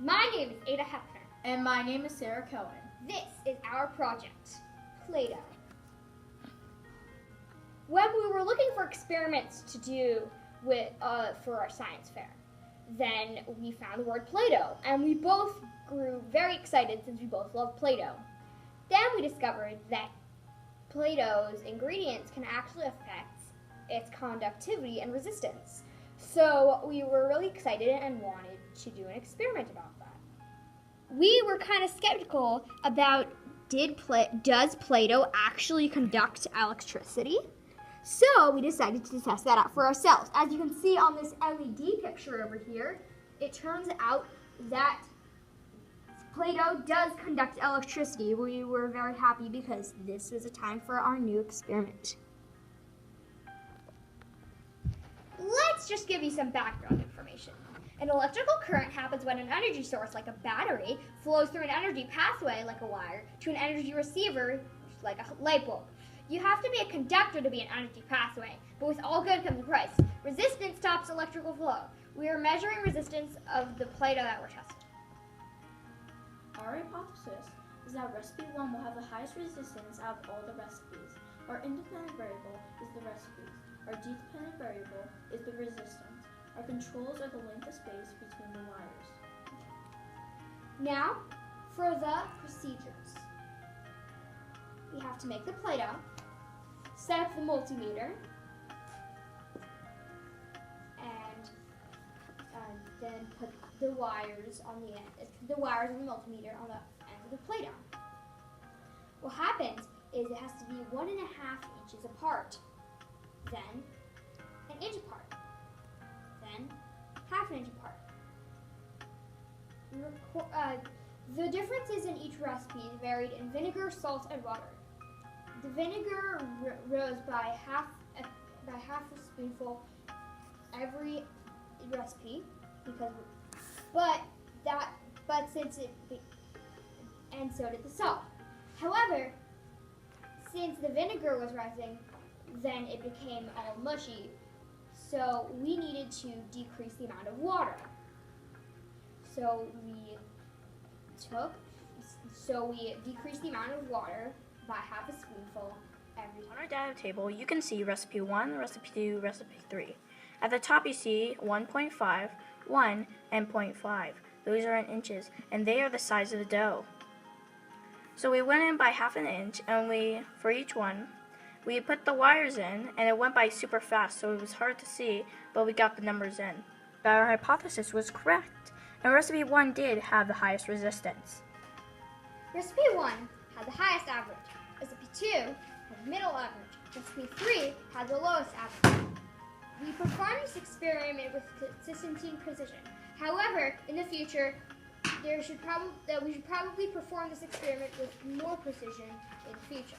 My name is Ada Hefner. And my name is Sarah Cohen. This is our project, Play-Doh. When we were looking for experiments to do for our science fair, then we found the word Play-Doh, and we both grew very excited since we both love Play-Doh. Then we discovered that Play-Doh's ingredients can actually affect its conductivity and resistance. So we were really excited and wanted to do an experiment about that. We were kind of skeptical about does Play-Doh actually conduct electricity? So we decided to test that out for ourselves. As you can see on this LED picture over here, it turns out that Play-Doh does conduct electricity. We were very happy because this was a time for our new experiment. Let's just give you some background information. An electrical current happens when an energy source, like a battery, flows through an energy pathway, like a wire, to an energy receiver, like a light bulb. You have to be a conductor to be an energy pathway, but with all good comes a price. Resistance stops electrical flow. We are measuring resistance of the Play-Doh that we're testing. Our hypothesis is that recipe 1 will have the highest resistance out of all the recipes. Our independent variable is the recipes. Our dependent variable is the resistance. Our controls are the length of space between the wires. Now, for the procedures. We have to make the Play-Doh, set up the multimeter, and then put the wires on the end, the multimeter on the end of the Play-Doh. What happens is it has to be 1.5 inches apart, then 1 inch apart, then 1/2 inch apart. The differences in each recipe varied in vinegar, salt, and water. The vinegar rose by half a spoonful every recipe and so did the salt. However, since the vinegar was rising, then it became all mushy. So we needed to decrease the amount of water. So we decreased the amount of water by half a spoonful every time. On our data table, you can see recipe 1, recipe 2, recipe 3. At the top you see 1.5, 1, and 0.5. Those are in inches, and they are the size of the dough. So we went in by 1/2 inch, and for each one, we put the wires in, and it went by super fast, so it was hard to see, but we got the numbers in. Our hypothesis was correct, and recipe 1 did have the highest resistance. Recipe 1 had the highest average. Recipe 2 had the middle average. Recipe 3 had the lowest average. We performed this experiment with consistency and precision. However, in the future, we should probably perform this experiment with more precision in the future.